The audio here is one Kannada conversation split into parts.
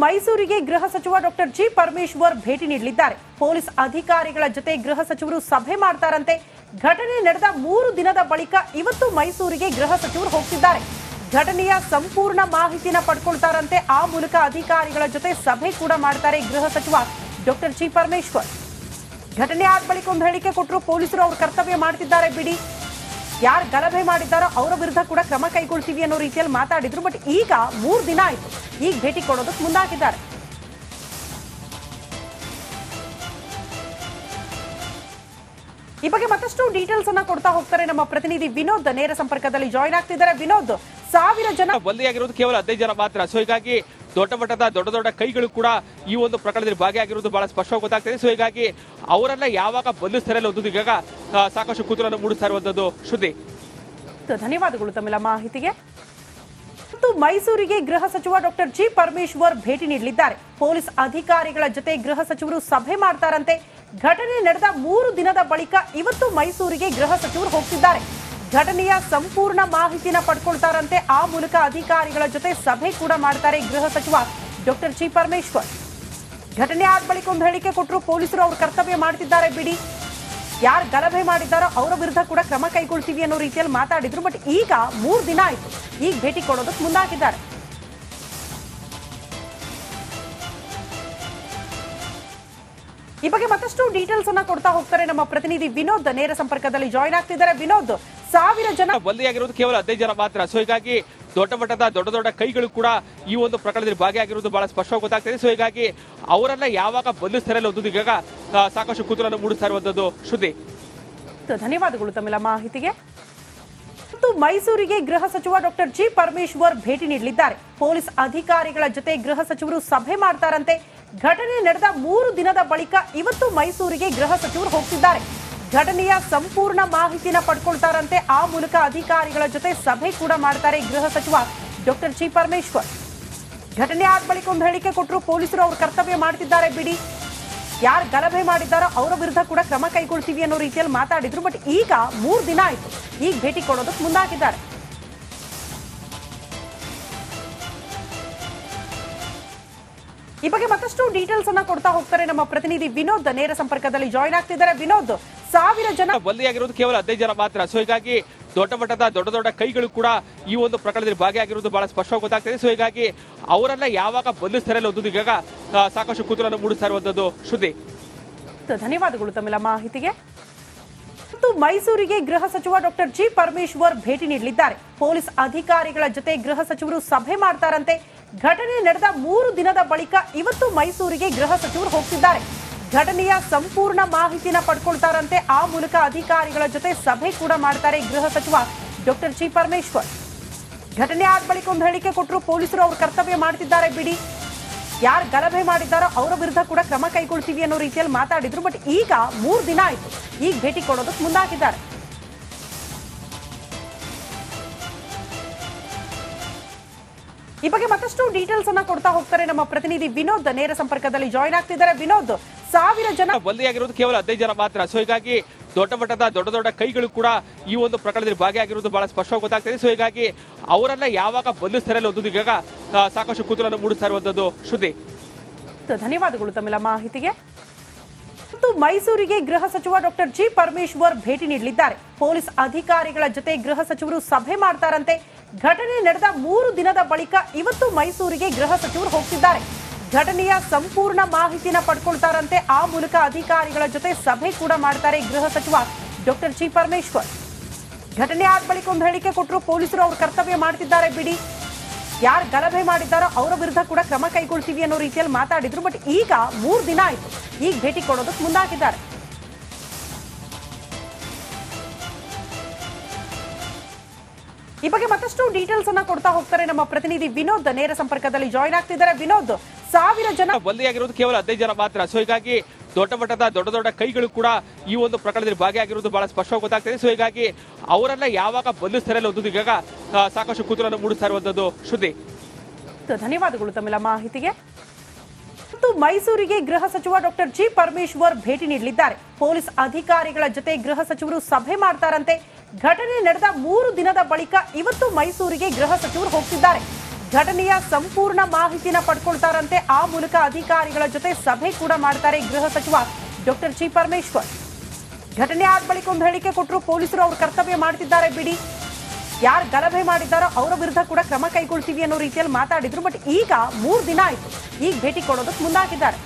ಮೈಸೂರಿಗೆ ಗೃಹ ಸಚಿವ ಡಾಕ್ಟರ್ ಜಿ ಪರಮೇಶ್ವರ್ ಭೇಟಿ ನೀಡಲಿದ್ದಾರೆ. ಪೊಲೀಸ್ ಅಧಿಕಾರಿಗಳ ಜೊತೆ ಗೃಹ ಸಚಿವರು ಸಭೆ ಮಾಡ್ತಾರಂತೆ. ಘಟನೆ ನಡೆದ 3 ದಿನದ ಬಳಿಕ ಇವತ್ತು ಮೈಸೂರಿಗೆ ಗೃಹ ಸಚಿವರು ಹೋಗ್ತಿದ್ದಾರೆ. ಘಟನೆಯ ಸಂಪೂರ್ಣ ಮಾಹಿತಿನ ಪಡ್ಕೊಳ್ತಾರಂತೆ. ಆ ಮೂಲಕ ಅಧಿಕಾರಿಗಳ ಜೊತೆ ಸಭೆ ಕೂಡ ಮಾಡ್ತಾರೆ ಗೃಹ ಸಚಿವ ಡಾಕ್ಟರ್ ಜಿ ಪರಮೇಶ್ವರ್. ಘಟನೆ ಆದ ಬಳಿಕ ಒಂದು ಹೇಳಿಕೆ ಕೊಟ್ಟರು. ಪೊಲೀಸರು ಅವ್ರ ಕರ್ತವ್ಯ ಮಾಡ್ತಿದ್ದಾರೆ ಬಿಡಿ, ಯಾರು ಗಲಭೆ ಮಾಡಿದ್ದಾರೋ ಅವರ ವಿರುದ್ಧ ಕೂಡ ಕ್ರಮ ಕೈಗೊಳ್ತೀವಿ ಅನ್ನೋ ರೀತಿಯಲ್ಲಿ ಮಾತಾಡಿದ್ರು. ಬಟ್ ಈಗ 3 ದಿನ ಆಯ್ತು, ಈಗ ಭೇಟಿ ಕೊಡೋದಕ್ಕೆ ಮುಂದಾಗಿದ್ದಾರೆ. ಈ ಬಗ್ಗೆ ಮತ್ತಷ್ಟು ಡೀಟೇಲ್ಸ್ ಅನ್ನ ಕೊಡ್ತಾ ಹೋಗ್ತಾರೆ ನಮ್ಮ ಪ್ರತಿನಿಧಿ ವಿನೋದ್. ನೇರ ಸಂಪರ್ಕದಲ್ಲಿ ಜಾಯಿನ್ ಆಗ್ತಿದ್ದಾರೆ. ವಿನೋದ್, 1000 ಜನ ಬಂದಿಯಾಗಿರೋದು ಕೇವಲ 15 ಜನ ಮಾತ್ರ. ಸೊ ಹೀಗಾಗಿ ದೊಡ್ಡ ಮಟ್ಟದ ದೊಡ್ಡ ಕೈಗಳು ಕೂಡ ಈ ಒಂದು ಪ್ರಕರಣದಲ್ಲಿ ಭಾಗಿಯಾಗಿರುವುದು ಬಹಳ ಸ್ಪಷ್ಟವಾಗಿ ಗೊತ್ತಾಗ್ತದೆ. ಸೊ ಹೀಗಾಗಿ ಅವರೆಲ್ಲ ಯಾವಾಗ ಬಂಧಿಸ್ತಾರೆ ಅನ್ನೋದು ಈಗ ಸಾಕಷ್ಟು ಕುತೂಹಲ ಮೂಡಿಸ್ತಾ ಇರುವಂತದ್ದು. ಶ್ರುತಿ, ಧನ್ಯವಾದಗಳು ತಮ್ಮೆಲ್ಲ ಮಾಹಿತಿಗೆ. ಮೈಸೂರಿಗೆ ಗೃಹ ಸಚಿವ ಡಾಕ್ಟರ್ ಜಿ ಪರಮೇಶ್ವರ್ ಭೇಟಿ ನೀಡಲಿದ್ದಾರೆ. ಪೊಲೀಸ್ ಅಧಿಕಾರಿಗಳ ಜೊತೆ ಗೃಹ ಸಚಿವರು ಸಭೆ ಮಾಡ್ತಾರಂತೆ. ಘಟನೆ ನಡೆದ 3 ದಿನದ ಬಳಿಕ ಇವತ್ತು ಮೈಸೂರಿಗೆ ಗೃಹ ಸಚಿವರು ಹೋಗ್ತಿದ್ದಾರೆ. ಘಟನೆಯ ಸಂಪೂರ್ಣ ಮಾಹಿತಿನ ಪಡ್ಕೊಳ್ತಾರಂತೆ. ಆ ಮೂಲಕ ಅಧಿಕಾರಿಗಳ ಜೊತೆ ಸಭೆ ಕೂಡ ಮಾಡ್ತಾರೆ ಗೃಹ ಸಚಿವ ಡಾಕ್ಟರ್ ಜಿ ಪರಮೇಶ್ವರ್. ಘಟನೆ ಆದ ಬಳಿಕ ಒಂದು ಹೇಳಿಕೆ ಕೊಟ್ಟರು. ಪೊಲೀಸರು ಅವ್ರ ಕರ್ತವ್ಯ ಮಾಡ್ತಿದ್ದಾರೆ ಬಿಡಿ, ಯಾರು ಗಲಭೆ ಮಾಡಿದ್ದಾರೋ ಅವರ ವಿರುದ್ಧ ಕೂಡ ಕ್ರಮ ಕೈಗೊಳ್ತೀವಿ ಅನ್ನೋ ರೀತಿಯಲ್ಲಿ ಮಾತಾಡಿದ್ರು. ಬಟ್ ಈಗ 3 ದಿನ ಆಯ್ತು, ಈಗ ಭೇಟಿ ಕೊಡೋದಕ್ಕೆ ಮುಂದಾಗಿದ್ದಾರೆ. ಈ ಬಗ್ಗೆ ಮತ್ತಷ್ಟು ಡೀಟೇಲ್ಸ್ ಅನ್ನ ಕೊಡ್ತಾ ಹೋಗ್ತಾರೆ ನಮ್ಮ ಪ್ರತಿನಿಧಿ ವಿನೋದ್. ನೇರ ಸಂಪರ್ಕದಲ್ಲಿ ಜಾಯಿನ್ ಆಗ್ತಿದ್ದಾರೆ. ವಿನೋದ್, 1000 ಜನ ಬಂದಿಯಾಗಿರೋದು ಕೇವಲ 15 ಜನ ಮಾತ್ರ. ಸೊ ಹೀಗಾಗಿ ದೊಡ್ಡ ಮಟ್ಟದ ದೊಡ್ಡ ಕೈಗಳು ಕೂಡ ಈ ಒಂದು ಪ್ರಕರಣದಲ್ಲಿ ಭಾಗಿಯಾಗಿರುವುದು ಬಹಳ ಸ್ಪಷ್ಟವಾಗಿ ಗೊತ್ತಾಗ್ತದೆ. ಸೊ ಹೀಗಾಗಿ ಅವರೆಲ್ಲ ಯಾವಾಗ ಬಂಧಿಸ್ತಾರೆ ಅನ್ನೋದು ಈಗ ಸಾಕಷ್ಟು ಕುತೂಹಲ ಮೂಡಿಸ್ತಾ ಇರುವಂತದ್ದು. ಶ್ರುತಿ, ಧನ್ಯವಾದಗಳು ತಮ್ಮೆಲ್ಲ ಮಾಹಿತಿಗೆ. ಮೈಸೂರಿಗೆ ಗೃಹ ಸಚಿವ ಡಾಕ್ಟರ್ ಜಿ ಪರಮೇಶ್ವರ್ ಭೇಟಿ ನೀಡಲಿದ್ದಾರೆ. ಪೊಲೀಸ್ ಅಧಿಕಾರಿಗಳ ಜೊತೆ ಗೃಹ ಸಚಿವರು ಸಭೆ ಮಾಡ್ತಾರಂತೆ. ಘಟನೆ ನಡೆದ 3 ದಿನದ ಬಳಿಕ ಇವತ್ತು ಮೈಸೂರಿಗೆ ಗೃಹ ಸಚಿವರು ಹೋಗ್ತಿದ್ದಾರೆ. ಘಟನೆಯ ಸಂಪೂರ್ಣ ಮಾಹಿತಿನ ಪಡ್ಕೊಳ್ತಾರಂತೆ. ಆ ಮೂಲಕ ಅಧಿಕಾರಿಗಳ ಜೊತೆ ಸಭೆ ಕೂಡ ಮಾಡ್ತಾರೆ ಗೃಹ ಸಚಿವ ಡಾಕ್ಟರ್ ಜಿ ಪರಮೇಶ್ವರ್. ಘಟನೆ ಆದ ಬಳಿಕ ಒಂದು ಹೇಳಿಕೆ ಕೊಟ್ಟರು. ಪೊಲೀಸರು ಅವ್ರ ಕರ್ತವ್ಯ ಮಾಡ್ತಿದ್ದಾರೆ ಬಿಡಿ, ಯಾರು ಗಲಭೆ ಮಾಡಿದ್ದಾರೋ ಅವರ ವಿರುದ್ಧ ಕೂಡ ಕ್ರಮ ಕೈಗೊಳ್ತೀವಿ ಅನ್ನೋ ರೀತಿಯಲ್ಲಿ ಮಾತಾಡಿದ್ರು. ಬಟ್ ಈಗ 3 ದಿನ ಆಯ್ತು, ಈಗ ಭೇಟಿ ಕೊಡೋದಕ್ಕೆ ಮುಂದಾಗಿದ್ದಾರೆ. ಈ ಬಗ್ಗೆ ಮತ್ತಷ್ಟು ಡೀಟೇಲ್ಸ್ ಅನ್ನ ಕೊಡ್ತಾ ಹೋಗ್ತಾರೆ ನಮ್ಮ ಪ್ರತಿನಿಧಿ ವಿನೋದ್. ನೇರ ಸಂಪರ್ಕದಲ್ಲಿ ಜಾಯಿನ್ ಆಗ್ತಿದ್ದಾರೆ. ವಿನೋದ್, 1000 ಜನ ಬಂದಿಯಾಗಿರೋದು ಕೇವಲ 15 ಜನ ಮಾತ್ರ. ಸೊ ಹೀಗಾಗಿ ದೊಡ್ಡ ಮಟ್ಟದ ದೊಡ್ಡ ಕೈಗಳು ಕೂಡ ಈ ಒಂದು ಪ್ರಕರಣದಲ್ಲಿ ಭಾಗಿಯಾಗಿರುವುದು ಬಹಳ ಸ್ಪಷ್ಟವಾಗಿ ಗೊತ್ತಾಗ್ತದೆ. ಸೊ ಹೀಗಾಗಿ ಅವರೆಲ್ಲ ಯಾವಾಗ ಬಂಧಿಸ್ತಾರೆ ಅನ್ನೋದು ಈಗ ಸಾಕಷ್ಟು ಕುತೂಹಲ ಮೂಡಿಸ್ತಾ ಇರುವಂತದ್ದು. ಶ್ರುತಿ, ಧನ್ಯವಾದಗಳು ತಮ್ಮೆಲ್ಲ ಮಾಹಿತಿಗೆ. ಮೈಸೂರಿಗೆ ಗೃಹ ಸಚಿವ ಡಾಕ್ಟರ್ ಜಿ ಪರಮೇಶ್ವರ್ ಭೇಟಿ ನೀಡಲಿದ್ದಾರೆ. ಪೊಲೀಸ್ ಅಧಿಕಾರಿಗಳ ಜೊತೆ ಗೃಹ ಸಚಿವರು ಸಭೆ ಮಾಡ್ತಾರಂತೆ. ಘಟನೆ ನಡೆದ 3 ದಿನದ ಬಳಿಕ ಇವತ್ತು ಮೈಸೂರಿಗೆ ಗೃಹ ಸಚಿವರು ಹೋಗ್ತಿದ್ದಾರೆ. ಘಟನೆಯ ಸಂಪೂರ್ಣ ಮಾಹಿತಿನ ಪಡ್ಕೊಳ್ತಾರಂತೆ. ಆ ಮೂಲಕ ಅಧಿಕಾರಿಗಳ ಜೊತೆ ಸಭೆ ಕೂಡ ಮಾಡ್ತಾರೆ ಗೃಹ ಸಚಿವ ಡಾಕ್ಟರ್ ಜಿ ಪರಮೇಶ್ವರ್. ಘಟನೆ ಆದ ಬಳಿಕ ಒಂದು ಹೇಳಿಕೆ ಕೊಟ್ಟರು. ಪೊಲೀಸರು ಅವ್ರ ಕರ್ತವ್ಯ ಮಾಡ್ತಿದ್ದಾರೆ ಬಿಡಿ, ಯಾರು ಗಲಭೆ ಮಾಡಿದ್ದಾರೋ ಅವರ ವಿರುದ್ಧ ಕೂಡ ಕ್ರಮ ಕೈಗೊಳ್ತೀವಿ ಅನ್ನೋ ರೀತಿಯಲ್ಲಿ ಮಾತಾಡಿದ್ರು. ಬಟ್ ಈಗ 3 ದಿನ ಆಯ್ತು, ಈಗ ಭೇಟಿ ಕೊಡೋದಕ್ಕೆ ಮುಂದಾಗಿದ್ದಾರೆ. ಈ ಬಗ್ಗೆ ಮತ್ತಷ್ಟು ಡೀಟೇಲ್ಸ್ ಅನ್ನ ಕೊಡ್ತಾ ಹೋಗ್ತಾರೆ ನಮ್ಮ ಪ್ರತಿನಿಧಿ ವಿನೋದ್. ನೇರ ಸಂಪರ್ಕದಲ್ಲಿ ಜಾಯಿನ್ ಆಗ್ತಿದ್ದಾರೆ. ವಿನೋದ್, 1000 ಜನ ಬಂದಿಯಾಗಿರೋದು ಕೇವಲ 15 ಜನ ಮಾತ್ರ. ಸೊ ಹೀಗಾಗಿ ದೊಡ್ಡ ಮಟ್ಟದ ದೊಡ್ಡ ಕೈಗಳು ಕೂಡ ಈ ಒಂದು ಪ್ರಕರಣದಲ್ಲಿ ಭಾಗಿಯಾಗಿರುವುದು ಬಹಳ ಸ್ಪಷ್ಟವಾಗಿ ಗೊತ್ತಾಗ್ತದೆ. ಸೊ ಹೀಗಾಗಿ ಅವರೆಲ್ಲ ಯಾವಾಗ ಬಂಧಿಸ್ತಾರೆ ಅನ್ನೋದು ಈಗ ಸಾಕಷ್ಟು ಕುತೂಹಲ ಮೂಡಿಸ್ತಾ ಇರುವಂತದ್ದು. ಶ್ರುತಿ, ಧನ್ಯವಾದಗಳು ತಮ್ಮೆಲ್ಲ ಮಾಹಿತಿಗೆ. ಮೈಸೂರಿಗೆ ಗೃಹ ಸಚಿವ ಡಾಕ್ಟರ್ ಜಿ ಪರಮೇಶ್ವರ್ ಭೇಟಿ ನೀಡಲಿದ್ದಾರೆ. ಪೊಲೀಸ್ ಅಧಿಕಾರಿಗಳ ಜೊತೆ ಗೃಹ ಸಚಿವರು ಸಭೆ ಮಾಡ್ತಾರಂತೆ. ಘಟನೆ ನಡೆದ 3 ದಿನದ ಬಳಿಕ ಇವತ್ತು ಮೈಸೂರಿಗೆ ಗೃಹ ಸಚಿವರು ಹೋಗ್ತಿದ್ದಾರೆ. ಘಟನೆಯ ಸಂಪೂರ್ಣ ಮಾಹಿತಿನ ಪಡ್ಕೊಳ್ತಾರಂತೆ. ಆ ಮೂಲಕ ಅಧಿಕಾರಿಗಳ ಜೊತೆ ಸಭೆ ಕೂಡ ಮಾಡ್ತಾರೆ ಗೃಹ ಸಚಿವ ಡಾಕ್ಟರ್ ಜಿ ಪರಮೇಶ್ವರ್. ಘಟನೆ ಆದ ಬಳಿಕ ಒಂದು ಹೇಳಿಕೆ ಕೊಟ್ಟರು. ಪೊಲೀಸರು ಅವ್ರ ಕರ್ತವ್ಯ ಮಾಡ್ತಿದ್ದಾರೆ ಬಿಡಿ, ಯಾರು ಗಲಭೆ ಮಾಡಿದ್ದಾರೋ ಅವರ ವಿರುದ್ಧ ಕೂಡ ಕ್ರಮ ಕೈಗೊಳ್ತೀವಿ ಅನ್ನೋ ರೀತಿಯಲ್ಲಿ ಮಾತಾಡಿದ್ರು. ಬಟ್ ಈಗ 3 ದಿನ ಆಯ್ತು, ಈಗ ಭೇಟಿ ಕೊಡೋದಕ್ಕೆ ಮುಂದಾಗಿದ್ದಾರೆ. ಈ ಬಗ್ಗೆ ಮತ್ತಷ್ಟು ಡೀಟೇಲ್ಸ್ ಅನ್ನ ಕೊಡ್ತಾ ಹೋಗ್ತಾರೆ ನಮ್ಮ ಪ್ರತಿನಿಧಿ ವಿನೋದ್. ನೇರ ಸಂಪರ್ಕದಲ್ಲಿ ಜಾಯಿನ್ ಆಗ್ತಿದ್ದಾರೆ. ವಿನೋದ್, 1000 ಜನ ಬಂದಿಯಾಗಿರೋದು ಕೇವಲ 15 ಜನ ಮಾತ್ರ. ಸೊ ಹೀಗಾಗಿ ದೊಡ್ಡ ಮಟ್ಟದ ದೊಡ್ಡ ಕೈಗಳು ಕೂಡ ಈ ಒಂದು ಪ್ರಕರಣದಲ್ಲಿ ಭಾಗಿಯಾಗಿರುವುದು ಬಹಳ ಸ್ಪಷ್ಟವಾಗಿ ಗೊತ್ತಾಗ್ತದೆ. ಸೊ ಹೀಗಾಗಿ ಅವರೆಲ್ಲ ಯಾವಾಗ ಬಂಧಿಸ್ತಾರೆ ಅನ್ನೋದು ಈಗ ಸಾಕಷ್ಟು ಕುತೂಹಲ ಮೂಡಿಸ್ತಾ ಇರುವಂತದ್ದು. ಶ್ರುತಿ, ಧನ್ಯವಾದಗಳು ತಮ್ಮೆಲ್ಲ ಮಾಹಿತಿಗೆ. ಮೈಸೂರಿಗೆ ಗೃಹ ಸಚಿವ ಡಾಕ್ಟರ್ ಜಿ ಪರಮೇಶ್ವರ್ ಭೇಟಿ ನೀಡಲಿದ್ದಾರೆ. ಪೊಲೀಸ್ ಅಧಿಕಾರಿಗಳ ಜೊತೆ ಗೃಹ ಸಚಿವರು ಸಭೆ ಮಾಡ್ತಾರಂತೆ. ಘಟನೆ ನಡೆದ 3 ದಿನದ ಬಳಿಕ ಇವತ್ತು ಮೈಸೂರಿಗೆ ಗೃಹ ಸಚಿವರು ಹೋಗ್ತಿದ್ದಾರೆ. ಘಟನೆಯ ಸಂಪೂರ್ಣ ಮಾಹಿತಿನ ಪಡ್ಕೊಳ್ತಾರಂತೆ. ಆ ಮೂಲಕ ಅಧಿಕಾರಿಗಳ ಜೊತೆ ಸಭೆ ಕೂಡ ಮಾಡ್ತಾರೆ ಗೃಹ ಸಚಿವ ಡಾಕ್ಟರ್ ಜಿ ಪರಮೇಶ್ವರ್. ಘಟನೆ ಆದ ಬಳಿಕ ಒಂದು ಹೇಳಿಕೆ ಕೊಟ್ಟರು, ಪೊಲೀಸರು ಅವ್ರ ಕರ್ತವ್ಯ ಮಾಡ್ತಿದ್ದಾರೆ ಬಿಡಿ, ಯಾರು ಗಲಭೆ ಮಾಡಿದ್ದಾರೋ ಅವರ ವಿರುದ್ಧ ಕೂಡ ಕ್ರಮ ಕೈಗೊಳ್ತೀವಿ ಅನ್ನೋ ರೀತಿಯಲ್ಲಿ ಮಾತಾಡಿದ್ರು. ಬಟ್ ಈಗ 3 ದಿನ ಆಯ್ತು, ಈಗ ಭೇಟಿ ಕೊಡೋದಕ್ಕೆ ಮುಂದಾಗಿದ್ದಾರೆ.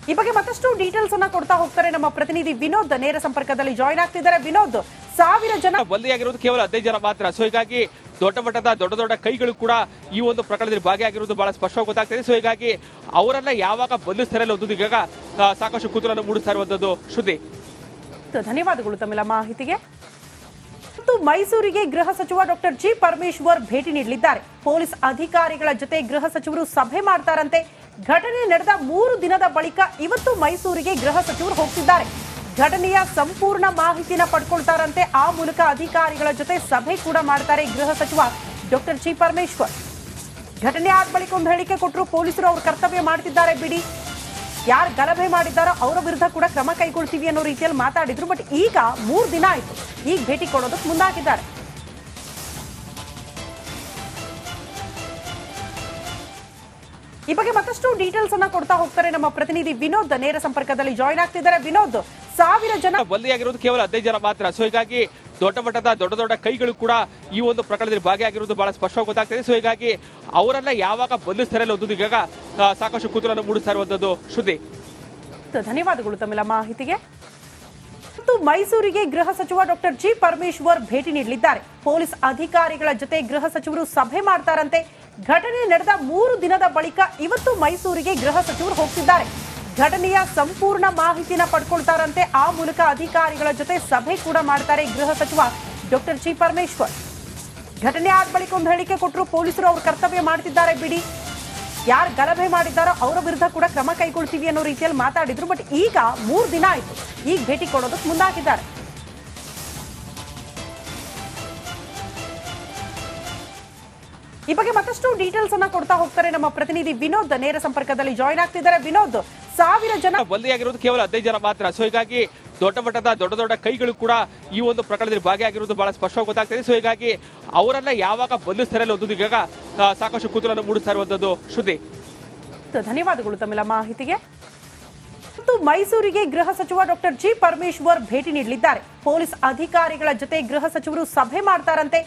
ಈ ಬಗ್ಗೆ ಮತ್ತಷ್ಟು ಡೀಟೇಲ್ಸ್ ಅನ್ನ ಕೊಡ್ತಾ ಹೋಗ್ತಾರೆ ನಮ್ಮ ಪ್ರತಿನಿಧಿ ವಿನೋದ್, ನೇರ ಸಂಪರ್ಕದಲ್ಲಿ ಜಾಯಿನ್ ಆಗ್ತಿದ್ದಾರೆ. ವಿನೋದ್, 1000 ಜನ ಬಂದಿಯಾಗಿರೋದು ಕೇವಲ 15 ಜನ ಮಾತ್ರ. ಸೊ ಹೀಗಾಗಿ ದೊಡ್ಡ ಮಟ್ಟದ ದೊಡ್ಡ ಕೈಗಳು ಕೂಡ ಈ ಒಂದು ಪ್ರಕರಣದಲ್ಲಿ ಭಾಗಿಯಾಗಿರುವುದು ಬಹಳ ಸ್ಪಷ್ಟವಾಗಿ ಗೊತ್ತಾಗ್ತದೆ. ಸೊ ಹೀಗಾಗಿ ಅವರೆಲ್ಲ ಯಾವಾಗ ಬಂಧಿಸ್ತಾರೆ ಅನ್ನೋದು ಈಗ ಸಾಕಷ್ಟು ಕುತೂಹಲ ಮೂಡಿಸ್ತಾ ಇರುವಂತದ್ದು. ಶ್ರುತಿ, ಧನ್ಯವಾದಗಳು ತಮ್ಮೆಲ್ಲ ಮಾಹಿತಿಗೆ. ಮೈಸೂರಿಗೆ ಗೃಹ ಸಚಿವ ಡಾಕ್ಟರ್ ಜಿ ಪರಮೇಶ್ವರ್ ಭೇಟಿ ನೀಡಲಿದ್ದಾರೆ. ಪೊಲೀಸ್ ಅಧಿಕಾರಿಗಳ ಜೊತೆ ಗೃಹ ಸಚಿವರು ಸಭೆ ಮಾಡ್ತಾರಂತೆ. ಘಟನೆ ನಡೆದ 3 ದಿನದ ಬಳಿಕ ಇವತ್ತು ಮೈಸೂರಿಗೆ ಗೃಹ ಸಚಿವರು ಹೋಗ್ತಿದ್ದಾರೆ. ಘಟನೆಯ ಸಂಪೂರ್ಣ ಮಾಹಿತಿನ ಪಡ್ಕೊಳ್ತಾರಂತೆ. ಆ ಮೂಲಕ ಅಧಿಕಾರಿಗಳ ಜೊತೆ ಸಭೆ ಕೂಡ ಮಾಡ್ತಾರೆ ಗೃಹ ಸಚಿವ ಡಾಕ್ಟರ್ ಜಿ ಪರಮೇಶ್ವರ್. ಘಟನೆ ಆದ ಬಳಿಕ ಒಂದು ಹೇಳಿಕೆ ಕೊಟ್ಟರು, ಪೊಲೀಸರು ಅವ್ರ ಕರ್ತವ್ಯ ಮಾಡ್ತಿದ್ದಾರೆ ಬಿಡಿ, ಯಾರು ಗಲಭೆ ಮಾಡಿದ್ದಾರೋ ಅವರ ವಿರುದ್ಧ ಕೂಡ ಕ್ರಮ ಕೈಗೊಳ್ತೀವಿ ಅನ್ನೋ ರೀತಿಯಲ್ಲಿ ಮಾತಾಡಿದ್ರು. ಬಟ್ ಈಗ 3 ದಿನ ಆಯ್ತು, ಈಗ ಭೇಟಿ ಕೊಡೋದಕ್ಕೆ ಮುಂದಾಗಿದ್ದಾರೆ. ಈ ಬಗ್ಗೆ ಮತ್ತಷ್ಟು ಡೀಟೇಲ್ಸ್ ಅನ್ನ ಕೊಡ್ತಾ ಹೋಗ್ತಾರೆ ನಮ್ಮ ಪ್ರತಿನಿಧಿ ವಿನೋದ್, ನೇರ ಸಂಪರ್ಕದಲ್ಲಿ ಜಾಯಿನ್ ಆಗ್ತಿದ್ದಾರೆ. ವಿನೋದ್, 1000 ಜನ ಬಂದಿಯಾಗಿರೋದು ಕೇವಲ 15 ಜನ ಮಾತ್ರ. ಸೊ ಹೀಗಾಗಿ ದೊಡ್ಡ ಮಟ್ಟದ ದೊಡ್ಡ ಕೈಗಳು ಕೂಡ ಈ ಒಂದು ಪ್ರಕರಣದಲ್ಲಿ ಭಾಗಿಯಾಗಿರುವುದು ಬಹಳ ಸ್ಪಷ್ಟವಾಗಿ ಗೊತ್ತಾಗ್ತದೆ. ಸೊ ಹೀಗಾಗಿ ಅವರೆಲ್ಲ ಯಾವಾಗ ಬಂಧಿಸ್ತಾರೆ ಅನ್ನೋದು ಈಗ ಸಾಕಷ್ಟು ಕುತೂಹಲ ಮೂಡಿಸ್ತಾ ಇರುವಂತದ್ದು. ಶ್ರುತಿ, ಧನ್ಯವಾದಗಳು ತಮ್ಮೆಲ್ಲ ಮಾಹಿತಿಗೆ. ಮೈಸೂರಿಗೆ ಗೃಹ ಸಚಿವ ಡಾಕ್ಟರ್ ಜಿ ಪರಮೇಶ್ವರ್ ಭೇಟಿ ನೀಡಲಿದ್ದಾರೆ. ಪೊಲೀಸ್ ಅಧಿಕಾರಿಗಳ ಜೊತೆ ಗೃಹ ಸಚಿವರು ಸಭೆ ಮಾಡ್ತಾರಂತೆ. ಘಟನೆ ನಡೆದ 3 ದಿನದ ಬಳಿಕ ಇವತ್ತು ಮೈಸೂರಿಗೆ ಗೃಹ ಸಚಿವರು ಹೋಗ್ತಿದ್ದಾರೆ. ಘಟನೆಯ ಸಂಪೂರ್ಣ ಮಾಹಿತಿನ ಪಡ್ಕೊಳ್ತಾರಂತೆ. ಆ ಮೂಲಕ ಅಧಿಕಾರಿಗಳ ಜೊತೆ ಸಭೆ ಕೂಡ ಮಾಡ್ತಾರೆ ಗೃಹ ಸಚಿವ ಡಾಕ್ಟರ್ ಜಿ ಪರಮೇಶ್ವರ್. ಘಟನೆ ಆದ ಬಳಿಕ ಒಂದು ಹೇಳಿಕೆ ಕೊಟ್ಟರು, ಪೊಲೀಸರು ಅವ್ರ ಕರ್ತವ್ಯ ಮಾಡ್ತಿದ್ದಾರೆ ಬಿಡಿ, ಯಾರು ಗಲಭೆ ಮಾಡಿದ್ದಾರೋ ಅವರ ವಿರುದ್ಧ ಕೂಡ ಕ್ರಮ ಕೈಗೊಳ್ತೀವಿ ಅನ್ನೋ ರೀತಿಯಲ್ಲಿ ಮಾತಾಡಿದ್ರು. ಬಟ್ ಈಗ 3 ದಿನ ಆಯ್ತು, ಈಗ ಭೇಟಿ ಕೊಡೋದಕ್ಕೆ ಮುಂದಾಗಿದ್ದಾರೆ. ಈ ಬಗ್ಗೆ ಮತ್ತಷ್ಟು ಡೀಟೇಲ್ಸ್ ಅನ್ನ ಕೊಡ್ತಾ ಹೋಗ್ತಾರೆ ನಮ್ಮ ಪ್ರತಿನಿಧಿ ವಿನೋದ್, ನೇರ ಸಂಪರ್ಕದಲ್ಲಿ ಜಾಯಿನ್ ಆಗ್ತಿದ್ದಾರೆ. ವಿನೋದ್, 1000 ಜನ ಯಾರು ಗಲಭೆ ಮಾಡಿದ್ದಾರೋ ಅವರ ವಿರುದ್ಧ ಕೂಡ ಕ್ರಮ ಕೈಗೊಳ್ತೀವಿ ಅನ್ನೋ ರೀತಿಯಲ್ಲಿ ಮಾತಾಡಿದ್ರು. ಬಟ್ ಈಗ 3 ದಿನ ಆಯ್ತು, ಈಗ ಭೇಟಿ ಕೊಡೋದಕ್ಕೆ ಮುಂದಾಗಿದ್ದಾರೆ. ಈ ಬಗ್ಗೆ ಮತ್ತಷ್ಟು ಡೀಟೇಲ್ಸ್ ಅನ್ನ ಕೊಡ್ತಾ ಹೋಗ್ತಾರೆ ನಮ್ಮ ಪ್ರತಿನಿಧಿ ವಿನೋದ್, ನೇರ ಸಂಪರ್ಕದಲ್ಲಿ ಜಾಯಿನ್ ಆಗ್ತಿದ್ದಾರೆ. ವಿನೋದ್, 1000 ಜನ ಬಂದಿಯಾಗಿರೋದು ಕೇವಲ 15 ಜನ ಮಾತ್ರ. ಸೊ ಹೀಗಾಗಿ ದೊಡ್ಡ ಮಟ್ಟದ ದೊಡ್ಡ ಕೈಗಳು ಕೂಡ ಈ ಒಂದು ಪ್ರಕರಣದಲ್ಲಿ ಭಾಗಿಯಾಗಿರುವುದು ಬಹಳ ಸ್ಪಷ್ಟವಾಗಿ ಗೊತ್ತಾಗ್ತದೆ. ಸೊ ಹೀಗಾಗಿ ಅವರೆಲ್ಲ ಯಾವಾಗ ಬಂಧಿಸ್ತಾರೆ ಅನ್ನೋದು ಈಗ ಸಾಕಷ್ಟು ಕುತೂಹಲ ಮೂಡಿಸ್ತಾ ಇರುವಂತದ್ದು. ಶ್ರುತಿ, ಧನ್ಯವಾದಗಳು ತಮ್ಮೆಲ್ಲ ಮಾಹಿತಿಗೆ. ಮೈಸೂರಿಗೆ ಗೃಹ ಸಚಿವ ಡಾಕ್ಟರ್ ಜಿ ಪರಮೇಶ್ವರ್ ಭೇಟಿ ನೀಡಲಿದ್ದಾರೆ. ಪೊಲೀಸ್ ಅಧಿಕಾರಿಗಳ ಜೊತೆ ಗೃಹ ಸಚಿವರು ಸಭೆ ಮಾಡ್ತಾರಂತೆ.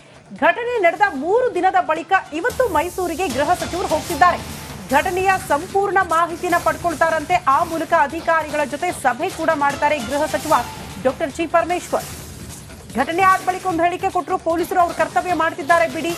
ಘಟನೆ ನಡೆದ 3 ದಿನದ ಬಳಿಕ ಇವತ್ತು ಮೈಸೂರಿಗೆ ಗೃಹ ಸಚಿವರು ಹೋಗ್ತಿದ್ದಾರೆ. ಘಟನೆಯ ಸಂಪೂರ್ಣ ಮಾಹಿತಿನ ಪಡ್ಕೊಳ್ತಾರಂತೆ. ಆ ಮೂಲಕ ಅಧಿಕಾರಿಗಳ ಜೊತೆ ಸಭೆ ಕೂಡ ಮಾಡ್ತಾರೆ ಗೃಹ ಸಚಿವ ಡಾಕ್ಟರ್ ಜಿ ಪರಮೇಶ್ವರ್. ಘಟನೆ ಆದ ಬಳಿಕ ಒಂದು ಹೇಳಿಕೆ ಕೊಟ್ಟರು, ಪೊಲೀಸರು ಅವ್ರ ಕರ್ತವ್ಯ ಮಾಡ್ತಿದ್ದಾರೆ ಬಿಡಿ,